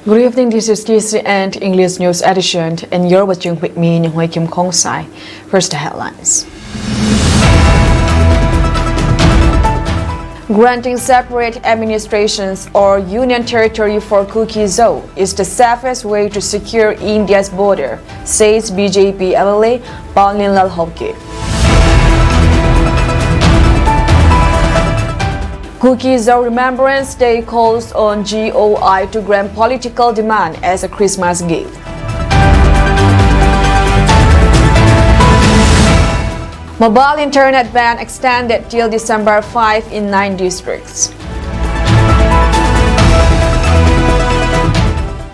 Good evening, this is KC and English News Edition, and you're watching with me, Nhoi Kim Kong Sai. First, the headlines. Granting separate administrations or union territory for Kuki-Zo is the safest way to secure India's border, says BJP MLA Lal Hoki. Kuki-Zo Remembrance Day calls on GOI to grant political demand as a Christmas gift. Mobile internet ban extended till December 5 in 9 districts.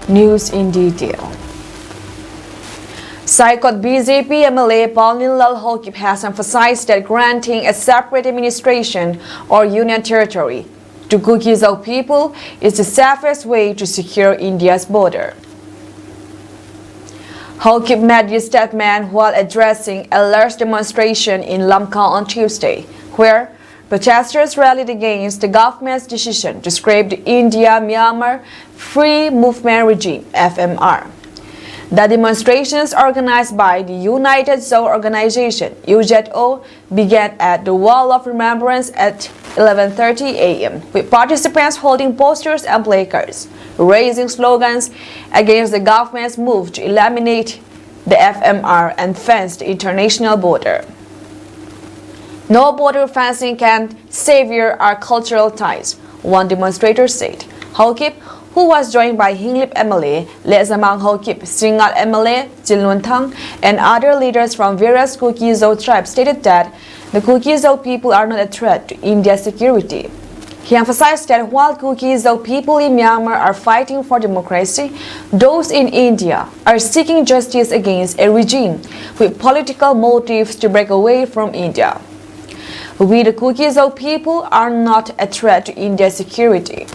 News in detail. Saikot BJP MLA Lal Hoki has emphasized that granting a separate administration or union territory to Kuki-Zo people is the safest way to secure India's border. Hoki made this statement while addressing a large demonstration in Lamka on Tuesday, where protesters rallied against the government's decision to scrap the India-Myanmar Free Movement Regime (FMR). The demonstrations organized by the United Zo Organization (UZO) began at the Wall of Remembrance at 11:30 a.m., with participants holding posters and placards, raising slogans against the government's move to eliminate the FMR and fence the international border. No border fencing can sever our cultural ties, one demonstrator said. Hokip, who was joined by Hinglip MLA, Lezamang Hokip, Singal MLA, Jilnuntang, and other leaders from various Kuki-Zo tribes, stated that the Kuki-Zo people are not a threat to India's security. He emphasized that while Kuki-Zo people in Myanmar are fighting for democracy, those in India are seeking justice against a regime with political motives to break away from India. We, the Kuki-Zo people, are not a threat to India's security.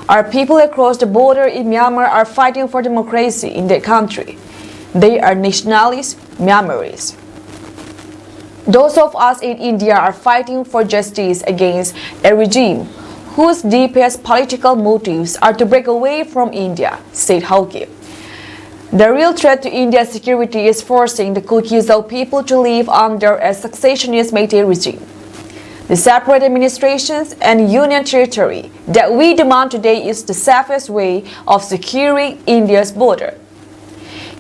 Our people across the border in Myanmar are fighting for democracy in their country. They are nationalists, Myanmaris. Those of us in India are fighting for justice against a regime whose deepest political motives are to break away from India, said Hoki. The real threat to India's security is forcing the Kuki-Zo people to live under a successionist Meitei regime. The separate administrations and union territory that we demand today is the safest way of securing India's border.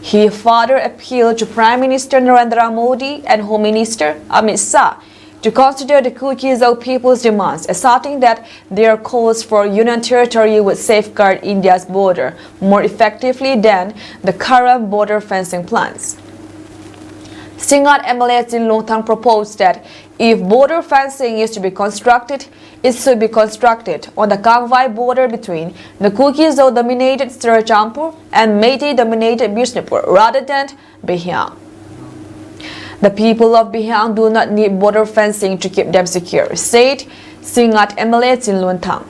He further appealed to Prime Minister Narendra Modi and Home Minister Amit Shah to consider the Kuki-Zo people's demands, asserting that their calls for union territory would safeguard India's border more effectively than the current border fencing plans. Singat MLA Jilnuntang proposed that if border fencing is to be constructed, it should be constructed on the Kangvai border between the Kuki-Zo-dominated Syria and Meitei-dominated Bishnupur rather than Bihyang. The people of Bihyang do not need border fencing to keep them secure, said Singat MLA Jilnuntang.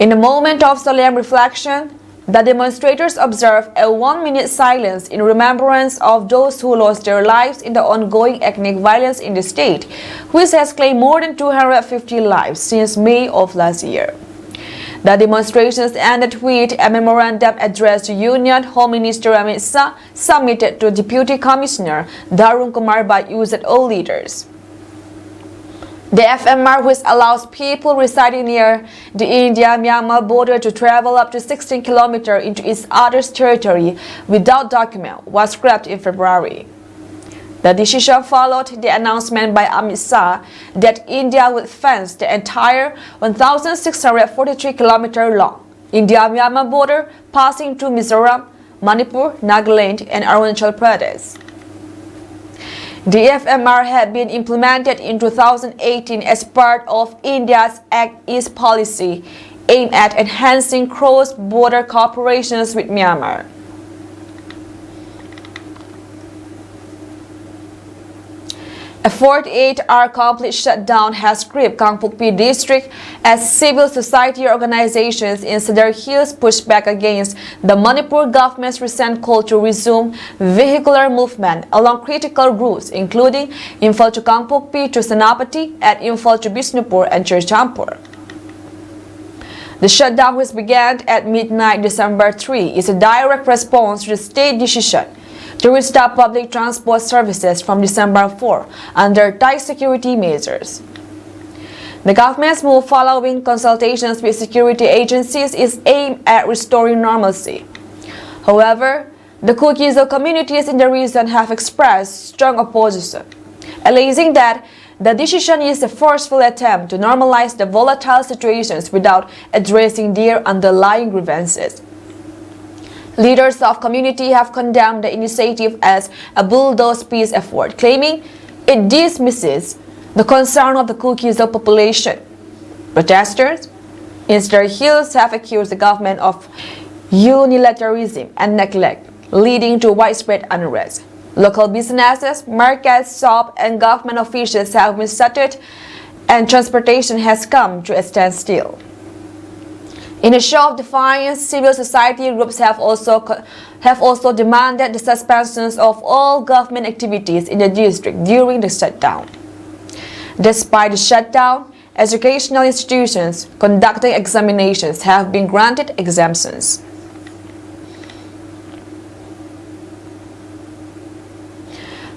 In a moment of solemn reflection, the demonstrators observed a 1-minute silence in remembrance of those who lost their lives in the ongoing ethnic violence in the state, which has claimed more than 250 lives since May of last year. The demonstrations ended with a memorandum addressed to Union Home Minister Amit Shah, submitted to Deputy Commissioner Darun Kumar by UZO leaders. The FMR, which allows people residing near the India-Myanmar border to travel up to 16 kilometers into each other's territory without document, was scrapped in February. The decision followed the announcement by Amit Shah that India would fence the entire 1,643 kilometers long India-Myanmar border passing through Mizoram, Manipur, Nagaland, and Arunachal Pradesh. The FMR had been implemented in 2018 as part of India's Act East policy aimed at enhancing cross-border cooperation with Myanmar. A 48-hour complete shutdown has gripped Kangpokpi district as civil society organizations in Cedar Hills push back against the Manipur government's recent call to resume vehicular movement along critical routes, including Imphal to Kangpokpi to Senapati and Imphal to Bishnupur and Churchampur. The shutdown, which began at midnight December 3, is a direct response to the state decision to restart public transport services from December 4 under tight security measures. The government's move, following consultations with security agencies, is aimed at restoring normalcy. However, the Kuki-Zo communities in the region have expressed strong opposition, alleging that the decision is a forceful attempt to normalize the volatile situations without addressing their underlying grievances. Leaders of community have condemned the initiative as a bulldoze peace effort, claiming it dismisses the concern of the Kuki-Zo population. Protesters in the hills have accused the government of unilateralism and neglect, leading to widespread unrest. Local businesses, markets, shops, and government officials have been shuttered, and transportation has come to a standstill. In a show of defiance, civil society groups have also demanded the suspension of all government activities in the district during the shutdown. Despite the shutdown, educational institutions conducting examinations have been granted exemptions.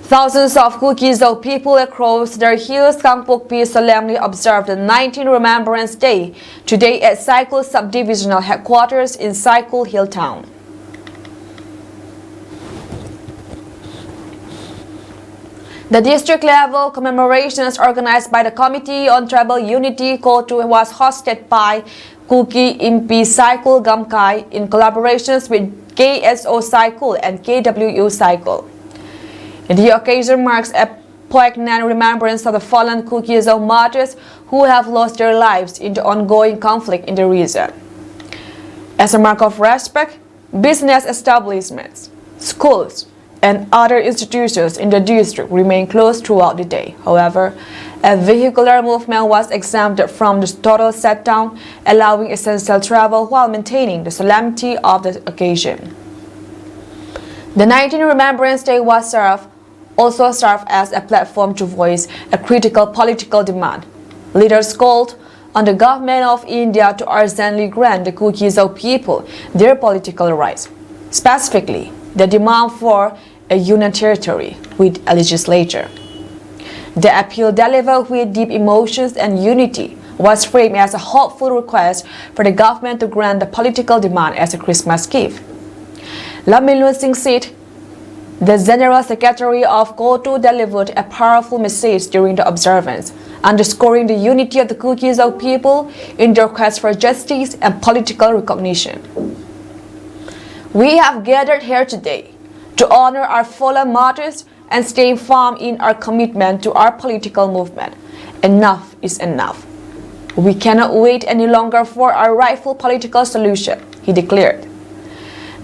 Thousands of Kuki-Zo people across the hills Kangpokpi solemnly observed the 19th Remembrance Day today at Saikul Subdivisional Headquarters in Saikul Hill Town. The district-level commemorations organized by the Committee on Tribal Unity Kotu was hosted by Kuki-Impi Saikul Gamkai in collaborations with KSO Saikul and KWU Saikul. The occasion marks a poignant remembrance of the fallen Kuki-Zo martyrs who have lost their lives in the ongoing conflict in the region. As a mark of respect, business establishments, schools, and other institutions in the district remain closed throughout the day. However, a vehicular movement was exempted from the total shutdown, allowing essential travel while maintaining the solemnity of the occasion. The 19th Remembrance Day also served as a platform to voice a critical political demand. Leaders called on the government of India to urgently grant the Kuki-Zo people their political rights, specifically the demand for a union territory with a legislature. The appeal, delivered with deep emotions and unity, was framed as a hopeful request for the government to grant the political demand as a Christmas gift. Lamilun Singh said, the General Secretary of Kotu delivered a powerful message during the observance, underscoring the unity of the Kuki-Zo people in their quest for justice and political recognition. We have gathered here today to honor our fallen martyrs and stay firm in our commitment to our political movement. Enough is enough. We cannot wait any longer for our rightful political solution, he declared.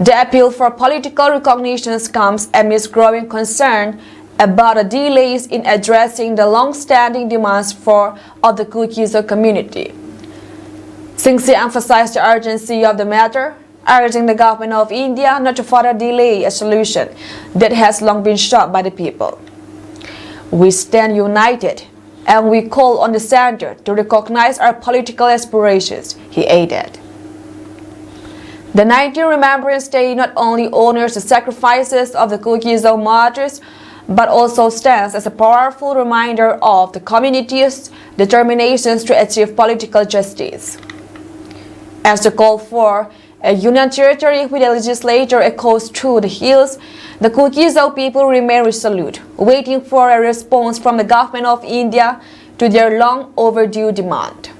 The appeal for political recognition comes amidst growing concern about the delays in addressing the long-standing demands of the Kuki-Zo community. Singh emphasized the urgency of the matter, urging the government of India not to further delay a solution that has long been sought by the people. We stand united and we call on the center to recognize our political aspirations, he added. The 19th Remembrance Day not only honors the sacrifices of the Kuki-Zo martyrs, but also stands as a powerful reminder of the community's determination to achieve political justice. As the call for a union territory with a legislature echoes through the hills, the Kuki-Zo people remain resolute, waiting for a response from the government of India to their long overdue demand.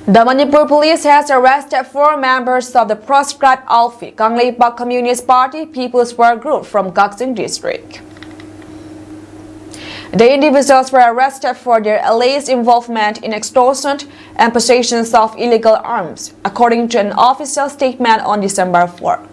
The Manipur police has arrested 4 members of the proscribed outfit Kangleipak Communist Party People's Work Group from Kangching district. The individuals were arrested for their alleged involvement in extortion and possession of illegal arms, according to an official statement on December 4.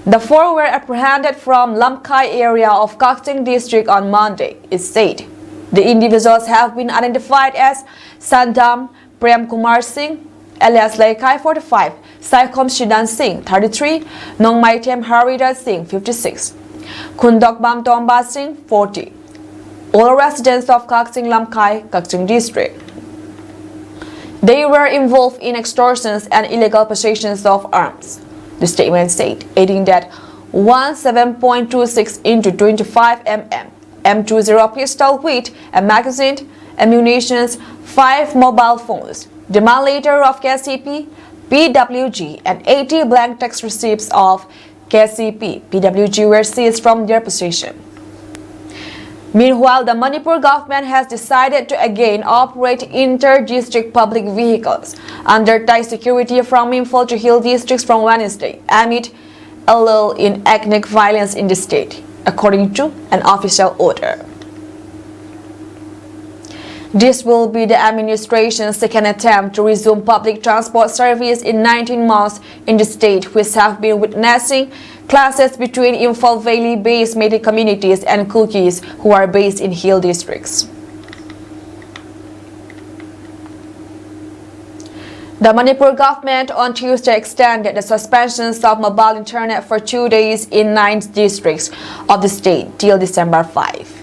The 4 were apprehended from Lamkai area of Kangching district on Monday, it said. The individuals have been identified as Sandam Prem Kumar Singh, alias Laikai 45, Saikom Shidan Singh 33, Nongmaitem Haridat Singh 56, Kundok Bam Tomba Singh 40, all residents of Kakching Lamkai, Kakching district. They were involved in extortions and illegal possessions of arms, the statement said, adding that 17.26 into 25 mm, M20 pistol with a magazine, ammunition, 5 mobile phones, the man letter of KCP, PWG, and 80 blank text receipts of KCP, PWG were seized from their possession. Meanwhile, the Manipur government has decided to again operate inter-district public vehicles under tight security from Imphal to Hill districts from Wednesday, amid a lull in ethnic violence in the state, according to an official order. This will be the administration's second attempt to resume public transport service in 19 months in the state, which have been witnessing clashes between Imphal Valley-based Metis communities and Kukis who are based in hill districts. The Manipur government on Tuesday extended the suspensions of mobile internet for 2 days in 9 districts of the state till December 5.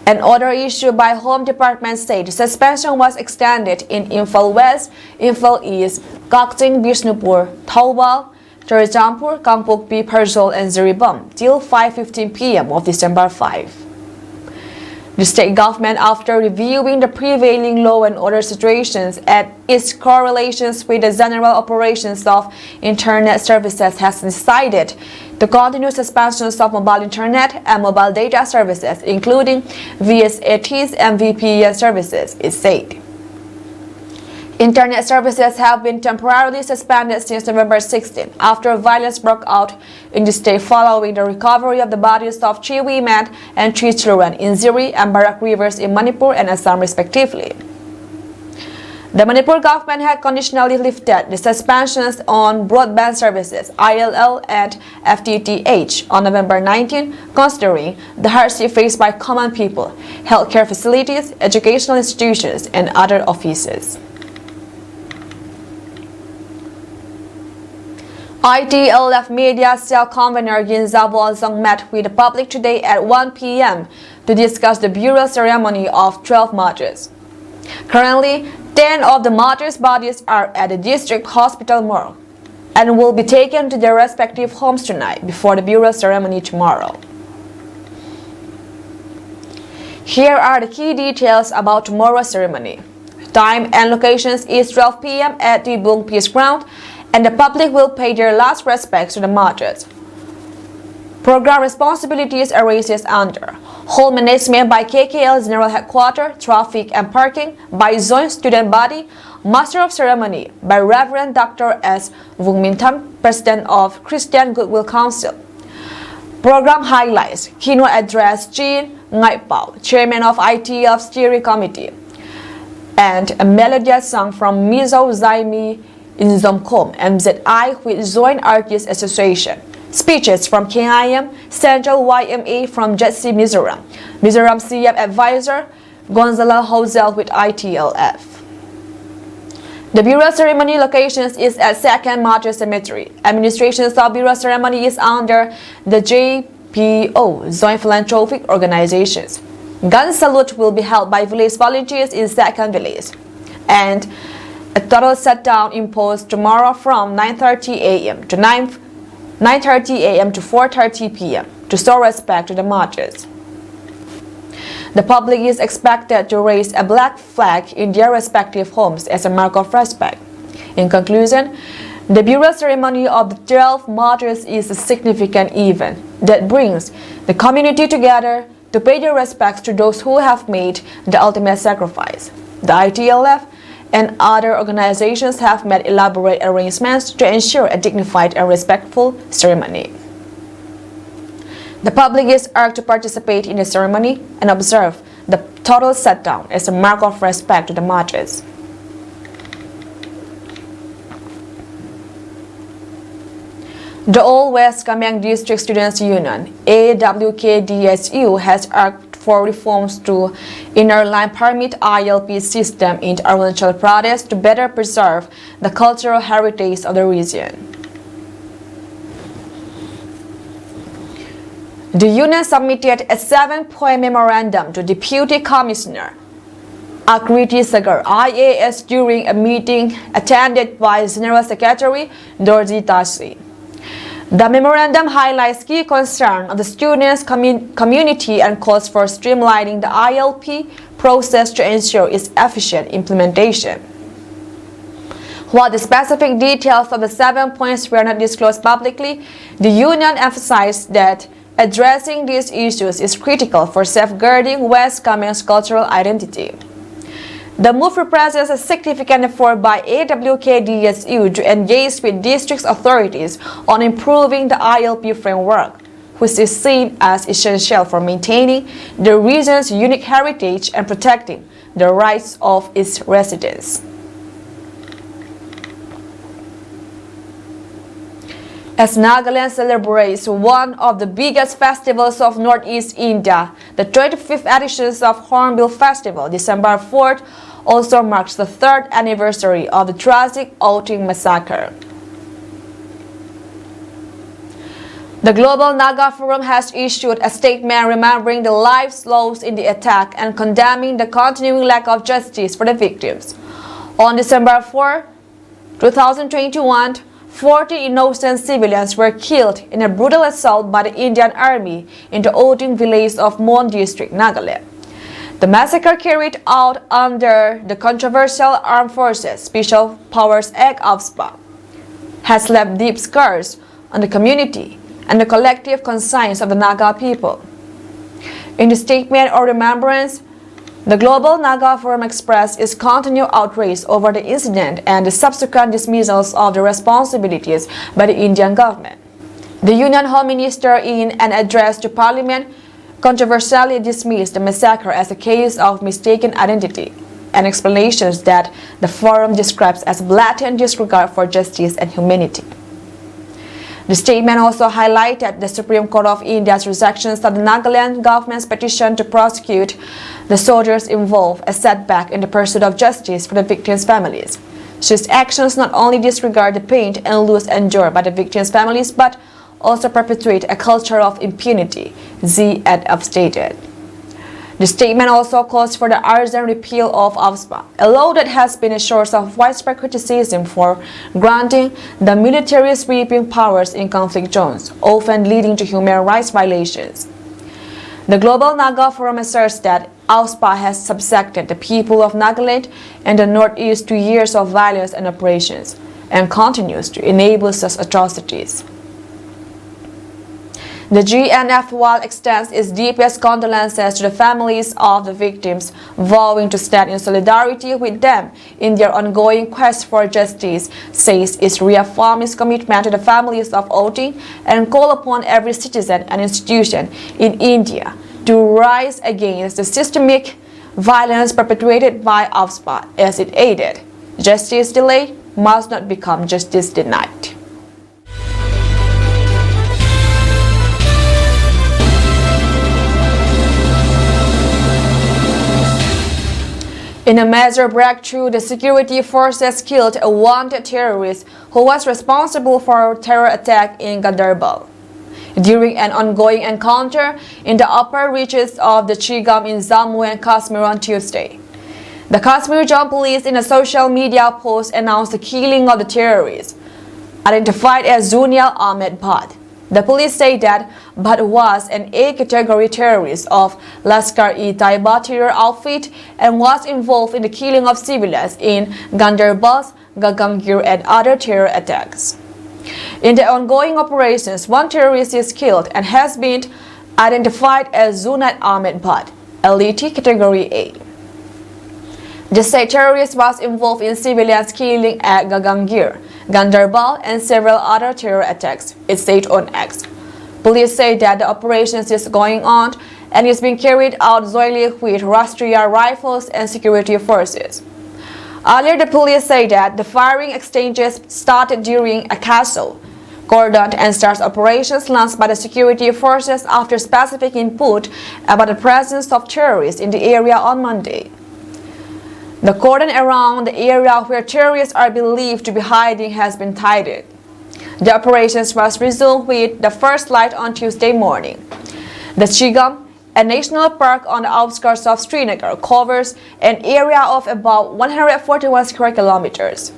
An order issued by Home Department said the suspension was extended in Imphal West, Imphal East, Kakching, Bishnupur, Thawbal, Churachandpur, Kangpokpi, Persol, and Ziribam till 5:15 p.m. of December 5. The state government, after reviewing the prevailing law and order situations and its correlations with the general operations of internet services, has decided to continue suspensions of mobile internet and mobile data services, including VSATs and VPN services, it said. Internet services have been temporarily suspended since November 16 after violence broke out in the state following the recovery of the bodies of 3 women and 3 children in Ziri and Barak rivers in Manipur and Assam respectively. The Manipur government had conditionally lifted the suspensions on broadband services, ILL and FTTH, on November 19, considering the hardship faced by common people, healthcare facilities, educational institutions, and other offices. ITLF Media Cell Convener Ginzabo Alzong met with the public today at 1 p.m. to discuss the burial ceremony of 12 martyrs. Currently, 10 of the martyrs' bodies are at the district hospital morgue and will be taken to their respective homes tonight before the burial ceremony tomorrow. Here are the key details about tomorrow's ceremony. Time and locations is 12 p.m. at the Bung Peace Ground, and the public will pay their last respects to the martyrs. Program responsibilities arises under whole management by KKL General Headquarters, Traffic and Parking by Joint Student Body, Master of Ceremony by Reverend Dr. S. Vung Min Tham, President of Christian Goodwill Council. Program highlights keynote address Jean Ngai Pao, Chairman of ITF Steering Committee, and a melodious song from Mizo Zaimi in Zomkom, MZI with Joint Artists Association. Speeches from KIM, Central YMA from Jetsi Mizoram, Mizoram CM Advisor, Gonzalo Hozel with ITLF. The burial ceremony locations is at 2nd Martyr Cemetery. Administration of burial ceremony is under the JPO, Joint Philanthropic Organizations. Gun salute will be held by village volunteers in 2nd village. And a total shutdown imposed tomorrow from 9:30 a.m. to 9:30 a.m. to 4:30 p.m. to show respect to the martyrs. The public is expected to raise a black flag in their respective homes as a mark of respect. In conclusion, the burial ceremony of the 12 martyrs is a significant event that brings the community together to pay their respects to those who have made the ultimate sacrifice. The ITLF and other organizations have made elaborate arrangements to ensure a dignified and respectful ceremony. The public is urged to participate in the ceremony and observe the total shutdown as a mark of respect to the martyrs. The All West Kamyang District Students Union, AWKDSU, has urged for reforms to inner line permit ILP system in Arunachal Pradesh to better preserve the cultural heritage of the region. The union submitted a 7-point memorandum to Deputy Commissioner Akriti Sagar IAS during a meeting attended by General Secretary Dorji Tashi. The memorandum highlights key concerns of the students' community and calls for streamlining the ILP process to ensure its efficient implementation. While the specific details of the 7 points were not disclosed publicly, the union emphasized that addressing these issues is critical for safeguarding West Khmer's cultural identity. The move represents a significant effort by AWKDSU to engage with district authorities on improving the ILP framework, which is seen as essential for maintaining the region's unique heritage and protecting the rights of its residents. As Nagaland celebrates one of the biggest festivals of Northeast India, the 25th edition of Hornbill Festival, December 4th, also marks the 3rd anniversary of the tragic Oting massacre. The Global Naga Forum has issued a statement remembering the lives lost in the attack and condemning the continuing lack of justice for the victims. On December 4, 2021, 40 innocent civilians were killed in a brutal assault by the Indian Army in the Oting village of Mon district, Nagaland. The massacre, carried out under the controversial Armed Forces Special Powers Act (OBSPA), has left deep scars on the community and the collective conscience of the Naga people. In the statement of remembrance, the Global Naga Forum expressed its continued outrage over the incident and the subsequent dismissals of the responsibilities by the Indian government. The Union Home Minister, in an address to Parliament, controversially dismissed the massacre as a case of mistaken identity and explanations that the forum describes as blatant disregard for justice and humanity. The statement also highlighted the Supreme Court of India's rejection of the Nagaland government's petition to prosecute the soldiers involved, a setback in the pursuit of justice for the victims' families. Such actions not only disregard the pain and loss endured by the victims' families, but also perpetuate a culture of impunity, Z and F stated. The statement also calls for the urgent repeal of OBSPA, a law that has been a source of widespread criticism for granting the military sweeping powers in conflict zones, often leading to human rights violations. The Global Naga Forum asserts that OBSPA has subjected the people of Nagaland and the Northeast to years of violence and oppressions, and continues to enable such atrocities. The GNFWAL extends its deepest condolences to the families of the victims, vowing to stand in solidarity with them in their ongoing quest for justice, says it reaffirms its commitment to the families of Oting and call upon every citizen and institution in India to rise against the systemic violence perpetrated by OBSPA, as it added, "Justice delayed must not become justice denied." In a major breakthrough, the security forces killed a wanted terrorist who was responsible for a terror attack in Gandarbal during an ongoing encounter in the upper reaches of the Chigam in Jammu and Kashmir on Tuesday. The Kashmir Jam police, in a social media post, announced the killing of the terrorist, identified as Zunial Ahmed Bhatt. The police say that Bhatt was an A-category terrorist of Lashkar-e-Taiba terror outfit and was involved in the killing of civilians in Gandarbal, Gagangir, and other terror attacks. In the ongoing operations, one terrorist is killed and has been identified as Zunat Ahmed Bhatt, Elite Category A. The said terrorist was involved in civilians killing at Gagangir, Gandarbal, and several other terror attacks, it said on X. Police say that the operation is going on and is being carried out jointly with Rashtriya Rifles and security forces. Earlier, the police say that the firing exchanges started during a castle, cordoned and starts operations launched by the security forces after specific input about the presence of terrorists in the area on Monday. The cordon around the area where terrorists are believed to be hiding has been tightened. The operations was resumed with the first light on Tuesday morning. The Chigam, a national park on the outskirts of Srinagar, covers an area of about 141 square kilometers.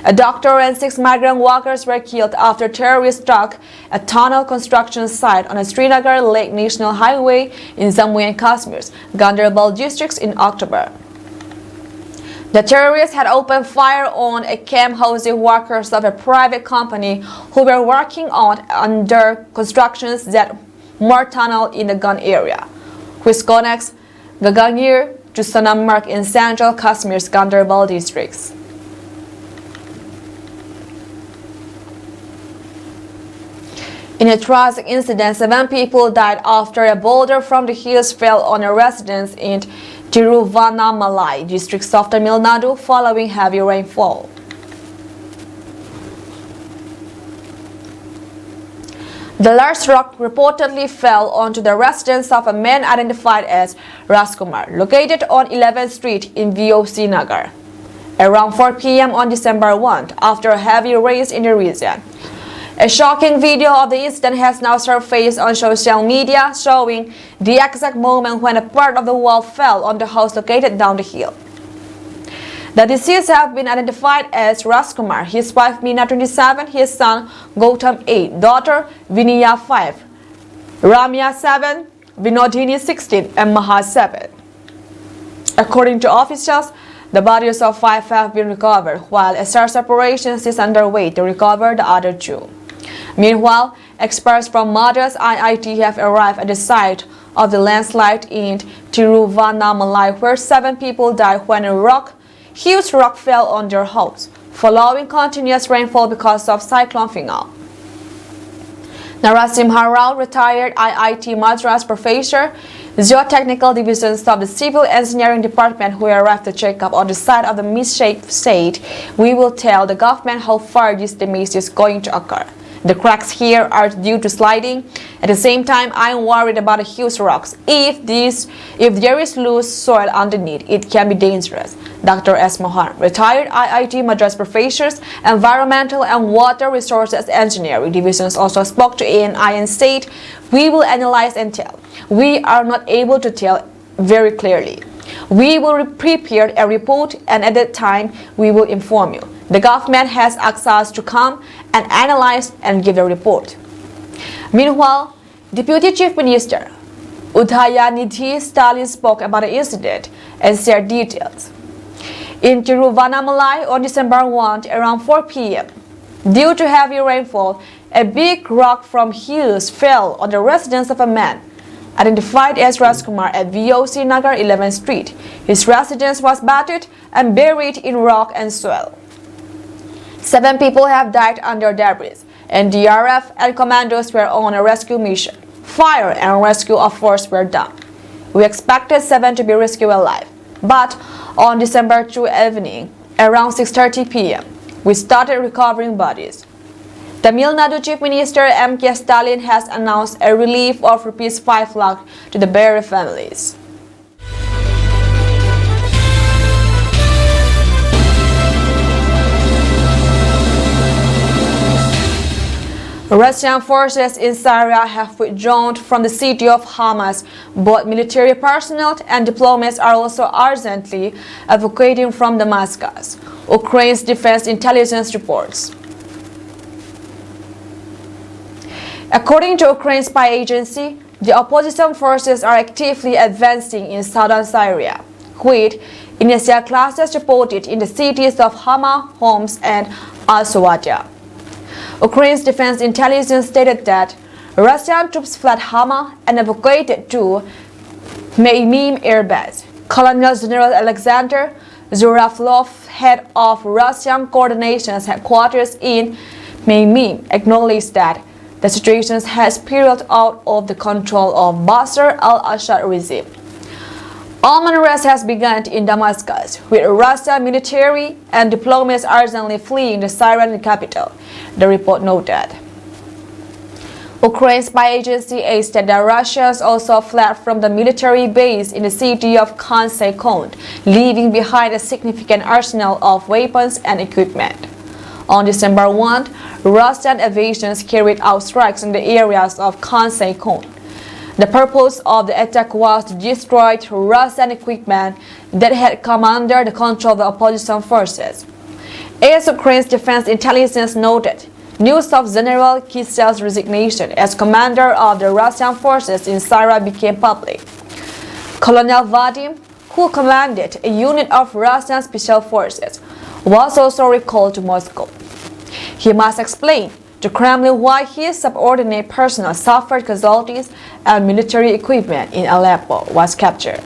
A doctor and 6 migrant workers were killed after terrorists struck a tunnel construction site on a Srinagar Lake National Highway in Jammu and Kashmir's Ganderbal districts in October. The terrorists had opened fire on a camp housing workers of a private company who were working on under constructions that more tunnel in the gun area, which connects Gagangir to Sonammarg in central Kashmir's Ganderbal districts. In a tragic incident, 7 people died after a boulder from the hills fell on a residence in Tiruvannamalai district of Tamil Nadu following heavy rainfall. The large rock reportedly fell onto the residence of a man identified as Rajkumar, located on 11th Street in VOC Nagar, around 4 p.m. on December 1, after a heavy rain in the region. A shocking video of the incident has now surfaced on social media, showing the exact moment when a part of the wall fell on the house located down the hill. The deceased have been identified as Rajkumar, his wife Meena 27, his son Gautam 8, daughter Vinaya 5, Ramya 7, Vinodini 16, and Maha 7. According to officials, the bodies of 5 have been recovered, while a search operation is underway to recover the other 2. Meanwhile, experts from Madras IIT have arrived at the site of the landslide in Tiruvannamalai, where 7 people died when a huge rock fell on their house, following continuous rainfall because of Cyclone Fingal. Narasimha Rao, retired IIT Madras professor, geotechnical divisions of the Civil Engineering Department, who arrived to check up on the site of the mishap, said, "We will tell the government how far this damage is going to occur. The cracks here are due to sliding. At the same time, I am worried about the huge rocks. If there is loose soil underneath, it can be dangerous." Dr. S. Mohan, retired IIT Madras professor, Environmental and Water Resources Engineering Divisions, also spoke to ANI and said, "We will analyze and tell. We are not able to tell very clearly. We will prepare a report, and at that time, we will inform you. The government has asked us to come and analyze and give a report." Meanwhile, Deputy Chief Minister Udhayanidhi Stalin spoke about the incident and shared details. In Tiruvannamalai on December 1, around 4 p.m., due to heavy rainfall, a big rock from hills fell on the residence of a man identified as Rajkumar at VOC Nagar 11th Street. His residence was battered and buried in rock and soil. 7 people have died under debris, and DRF and commandos were on a rescue mission. Fire and rescue efforts were done. We expected 7 to be rescued alive, but on December 2 evening, around 6:30 p.m., we started recovering bodies. Tamil Nadu Chief Minister M.K. Stalin has announced a relief of Rs 5 lakh to the buried families. Russian forces in Syria have withdrawn from the city of Hamas. Both military personnel and diplomats are also urgently evacuating from Damascus, Ukraine's defense intelligence reports. According to Ukraine's spy agency, the opposition forces are actively advancing in southern Syria, with initial clashes reported in the cities of Hama, Homs, and Al-Sawadiya. Ukraine's defense intelligence stated that Russian troops fled Hama and evacuated to Meimim air base. Colonel General Alexander Zuraflov, head of Russian coordination headquarters in Meimim, acknowledged that the situation has spiraled out of the control of Bashar al-Assad regime. Armed unrest has begun in Damascus, with Russian military and diplomats urgently fleeing the Syrian capital, the report noted. Ukraine's spy agency stated that Russians also fled from the military base in the city of Khan Sheikhoun, leaving behind a significant arsenal of weapons and equipment. On December 1, Russian aviation carried out strikes in the areas of Khan Sheikhoun. The purpose of the attack was to destroy Russian equipment that had come under the control of the opposition forces. As Ukraine's defense intelligence noted, news of General Kuki-Zo's resignation as commander of the Russian forces in Syria became public. Colonel Vadim, who commanded a unit of Russian special forces, was also recalled to Moscow. He must explain to Kremlin why his subordinate personnel suffered casualties and military equipment in Aleppo was captured.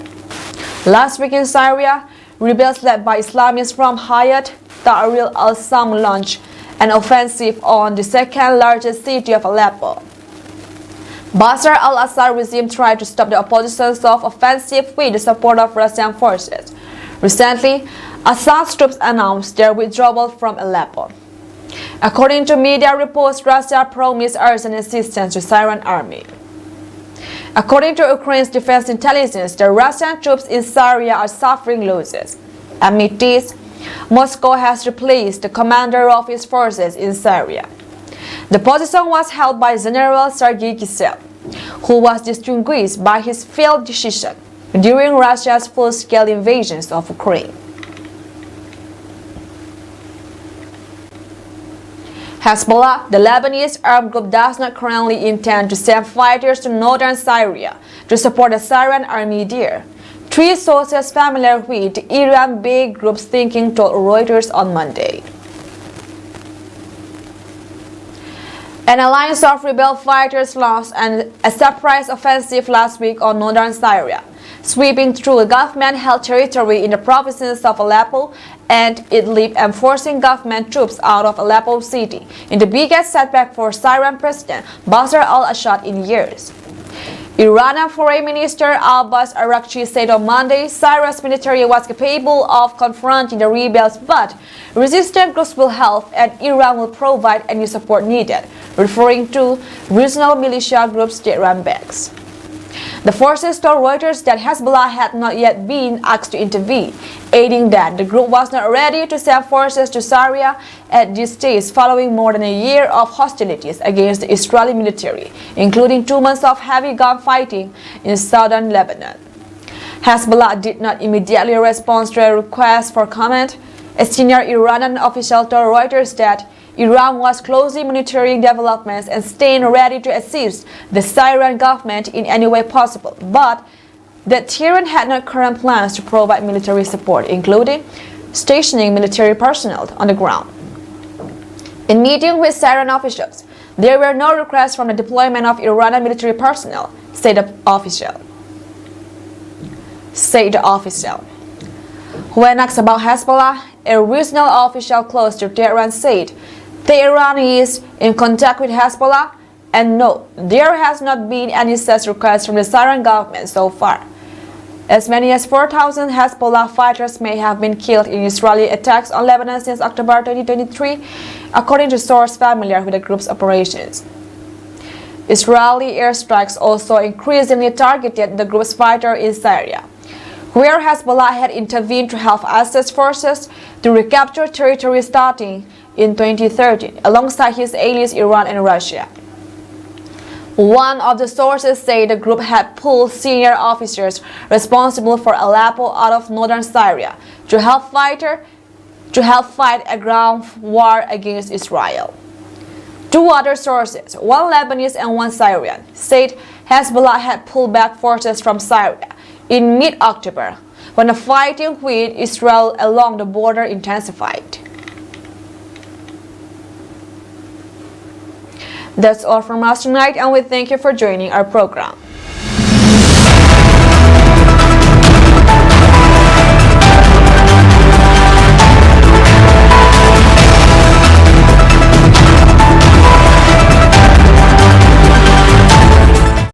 Last week in Syria, rebels led by Islamists from Hayat Tahrir al-Sham launched an offensive on the second-largest city of Aleppo. Bashar al-Assad regime tried to stop the opposition's offensive with the support of Russian forces. Recently, Assad's troops announced their withdrawal from Aleppo. According to media reports, Russia promised urgent assistance to Syrian army. According to Ukraine's defense intelligence, the Russian troops in Syria are suffering losses. Amid this, Moscow has replaced the commander of its forces in Syria. The position was held by General Sergei Kuki-Zo, who was distinguished by his failed decision during Russia's full-scale invasions of Ukraine. Hezbollah, the Lebanese armed group, does not currently intend to send fighters to northern Syria to support the Syrian army there. Three sources familiar with the Iran-based group's thinking told Reuters on Monday. An alliance of rebel fighters launched a surprise offensive last week on northern Syria, sweeping through government-held territory in the provinces of Aleppo and Idlib and forcing government troops out of Aleppo city in the biggest setback for Syrian President Bashar al-Assad in years. Iranian Foreign Minister Abbas Araghchi said on Monday Syria's military was capable of confronting the rebels, but resistant groups will help and Iran will provide any support needed, referring to regional militia groups that Iran backs. The forces told Reuters that Hezbollah had not yet been asked to intervene, adding that the group was not ready to send forces to Syria at this stage following more than a year of hostilities against the Israeli military, including 2 months of heavy gunfighting in southern Lebanon. Hezbollah did not immediately respond to a request for comment. A senior Iranian official told Reuters that Iran was closely monitoring developments and staying ready to assist the Syrian government in any way possible, but that Tehran had no current plans to provide military support, including stationing military personnel on the ground. In meeting with Syrian officials, there were no requests from the deployment of Iranian military personnel, said the official. When asked about Hezbollah, a regional official close to Tehran said Tehran is in contact with Hezbollah, and no, there has not been any such request from the Syrian government so far. As many as 4,000 Hezbollah fighters may have been killed in Israeli attacks on Lebanon since October 2023, according to sources familiar with the group's operations. Israeli airstrikes also increasingly targeted the group's fighters in Syria, where Hezbollah had intervened to help Assad's forces to recapture territory starting in 2013, alongside his allies Iran and Russia. One of the sources said the group had pulled senior officers responsible for Aleppo out of northern Syria to help fight a ground war against Israel. Two other sources, one Lebanese and one Syrian, said Hezbollah had pulled back forces from Syria in mid-October, when the fighting with Israel along the border intensified. That's all from us tonight, and we thank you for joining our program.